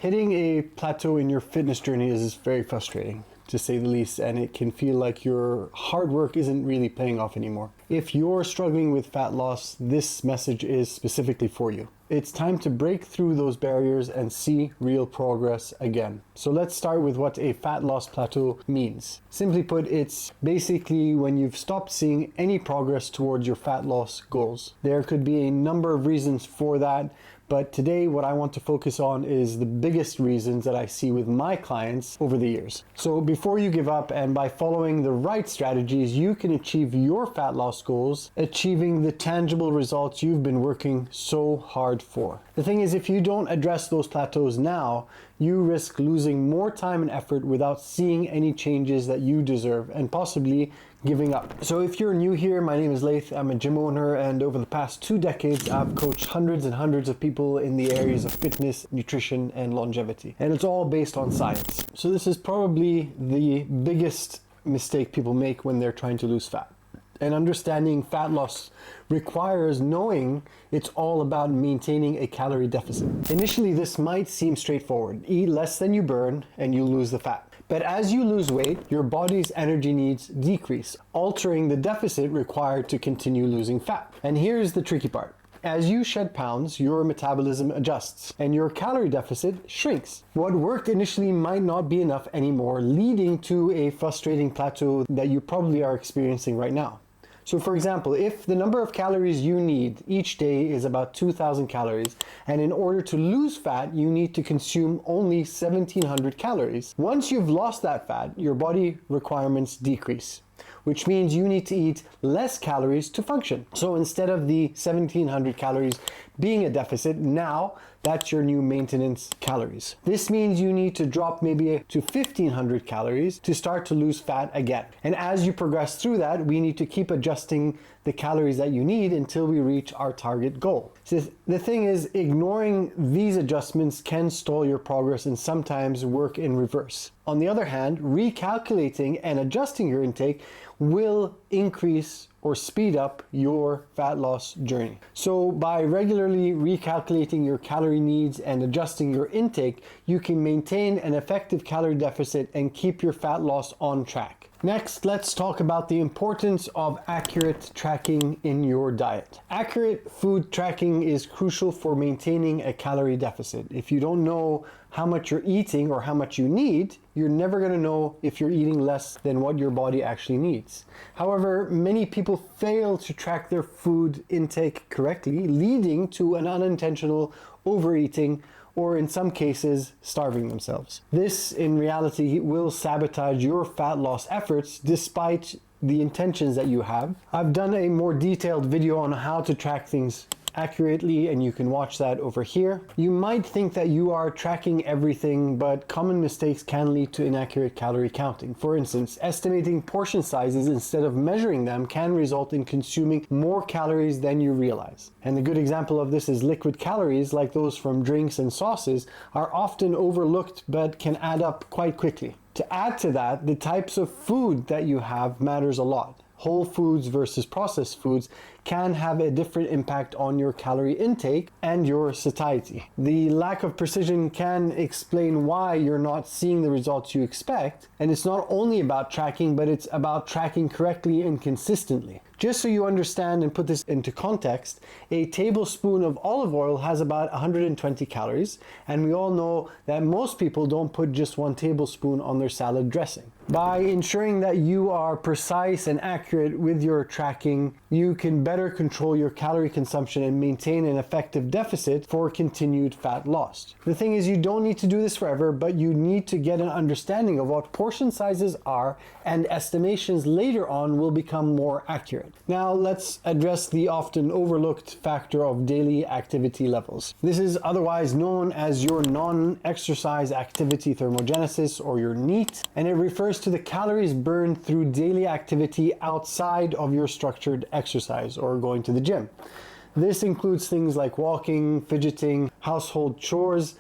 Hitting a plateau in your fitness journey is very frustrating, to say the least, and it can feel like your hard work isn't really paying off anymore. If you're struggling with fat loss, this message is specifically for you. It's time to break through those barriers and see real progress again. So let's start with what a fat loss plateau means. Simply put, it's basically when you've stopped seeing any progress towards your fat loss goals. There could be a number of reasons for that, but today what I want to focus on is the biggest reasons that I see with my clients over the years. So before you give up, and by following the right strategies, you can achieve your fat loss goals, achieving the tangible results you've been working so hard for. The thing is, if you don't address those plateaus now, you risk losing more time and effort without seeing any changes that you deserve, and possibly giving up. So if you're new here, my name is Laith. I'm a gym owner, and over the past 2 decades, I've coached hundreds and hundreds of people in the areas of fitness, nutrition, and longevity. And it's all based on science. So this is probably the biggest mistake people make when they're trying to lose fat. And understanding fat loss requires knowing it's all about maintaining a calorie deficit. Initially, this might seem straightforward. Eat less than you burn and you lose the fat. But as you lose weight, your body's energy needs decrease, altering the deficit required to continue losing fat. And here's the tricky part. As you shed pounds, your metabolism adjusts and your calorie deficit shrinks. What worked initially might not be enough anymore, leading to a frustrating plateau that you probably are experiencing right now. So for example, if the number of calories you need each day is about 2,000 calories, and in order to lose fat, you need to consume only 1,700 calories. Once you've lost that fat, your body requirements decrease, which means you need to eat less calories to function. So instead of the 1,700 calories being a deficit, now that's your new maintenance calories. This means you need to drop maybe to 1,500 calories to start to lose fat again. And as you progress through that, we need to keep adjusting the calories that you need until we reach our target goal. So the thing is, ignoring these adjustments can stall your progress and sometimes work in reverse. On the other hand, recalculating and adjusting your intake will increase or speed up your fat loss journey. So by regularly recalculating your calorie needs and adjusting your intake, you can maintain an effective calorie deficit and keep your fat loss on track. Next, let's talk about the importance of accurate tracking in your diet. Accurate food tracking is crucial for maintaining a calorie deficit. If you don't know how much you're eating or how much you need, you're never going to know if you're eating less than what your body actually needs. However, many people fail to track their food intake correctly, leading to an unintentional overeating, or in some cases, starving themselves. This, in reality, will sabotage your fat loss efforts despite the intentions that you have. I've done a more detailed video on how to track things accurately, and you can watch that over here. You might think that you are tracking everything, but common mistakes can lead to inaccurate calorie counting. For instance, estimating portion sizes instead of measuring them can result in consuming more calories than you realize. And a good example of this is liquid calories, like those from drinks and sauces, are often overlooked but can add up quite quickly. To add to that, the types of food that you have matters a lot. Whole foods versus processed foods can have a different impact on your calorie intake and your satiety. The lack of precision can explain why you're not seeing the results you expect, and it's not only about tracking, but it's about tracking correctly and consistently. Just so you understand and put this into context, a tablespoon of olive oil has about 120 calories, and we all know that most people don't put just 1 tablespoon on their salad dressing. By ensuring that you are precise and accurate with your tracking, you can better control your calorie consumption and maintain an effective deficit for continued fat loss. The thing is, you don't need to do this forever, but you need to get an understanding of what portion sizes are, and estimations later on will become more accurate. Now let's address the often overlooked factor of daily activity levels. This is otherwise known as your non-exercise activity thermogenesis, or your NEAT, and it refers to the calories burned through daily activity outside of your structured exercise or going to the gym. This includes things like walking, fidgeting, household chores,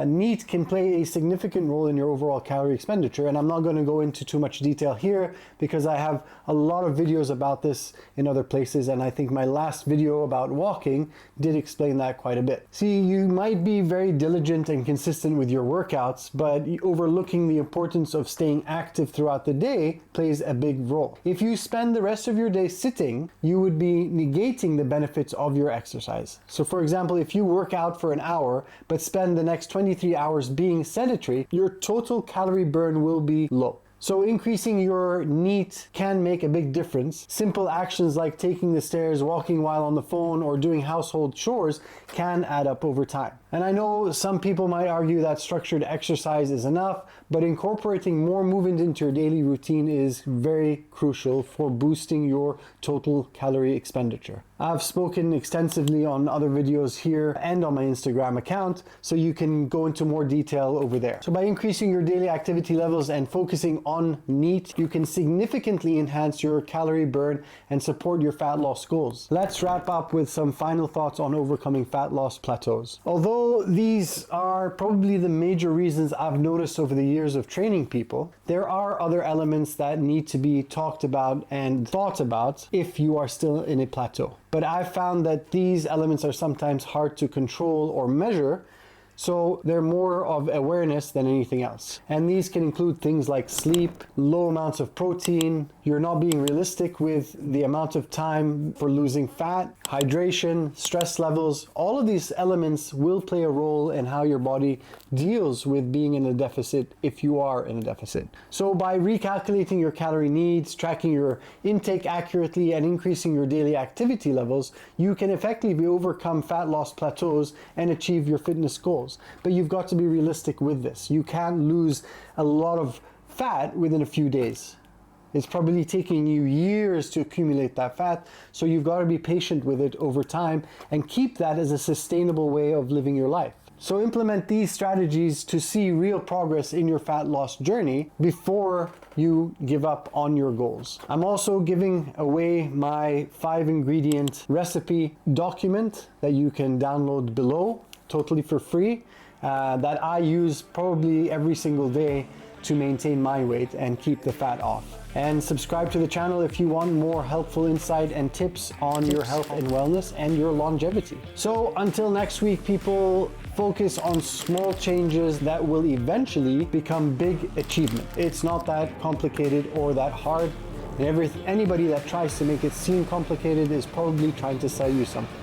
NEAT can play a significant role in your overall calorie expenditure, and I'm not going to go into too much detail here because I have a lot of videos about this in other places, and I think my last video about walking did explain that quite a bit. See, you might be very diligent and consistent with your workouts, but overlooking the importance of staying active throughout the day plays a big role. If you spend the rest of your day sitting, you would be negating the benefits of your exercise. So for example, if you work out for an hour but spend the next 23 hours being sedentary, your total calorie burn will be low. So increasing your NEAT can make a big difference. Simple actions like taking the stairs, walking while on the phone, or doing household chores can add up over time. And I know some people might argue that structured exercise is enough, but incorporating more movement into your daily routine is very crucial for boosting your total calorie expenditure. I've spoken extensively on other videos here and on my Instagram account, so you can go into more detail over there. So by increasing your daily activity levels and focusing on NEAT, you can significantly enhance your calorie burn and support your fat loss goals. Let's wrap up with some final thoughts on overcoming fat loss plateaus. Although these are probably the major reasons I've noticed over the years of training people, there are other elements that need to be talked about and thought about if you are still in a plateau. But I've found that these elements are sometimes hard to control or measure, so they're more of awareness than anything else. And these can include things like sleep, low amounts of protein, you're not being realistic with the amount of time for losing fat, hydration, stress levels. All of these elements will play a role in how your body deals with being in a deficit if you are in a deficit. So by recalculating your calorie needs, tracking your intake accurately, and increasing your daily activity levels, you can effectively overcome fat loss plateaus and achieve your fitness goals. But you've got to be realistic with this. You can't lose a lot of fat within a few days. It's probably taking you years to accumulate that fat, so you've got to be patient with it over time and keep that as a sustainable way of living your life. So implement these strategies to see real progress in your fat loss journey before you give up on your goals. I'm also giving away my 5-ingredient recipe document that you can download below, totally for free, that I use probably every single day to maintain my weight and keep the fat off. And subscribe to the channel if you want more helpful insight and tips on your health and wellness and your longevity. So until next week, people, focus on small changes that will eventually become big achievement. It's not that complicated or that hard. And anybody that tries to make it seem complicated is probably trying to sell you something.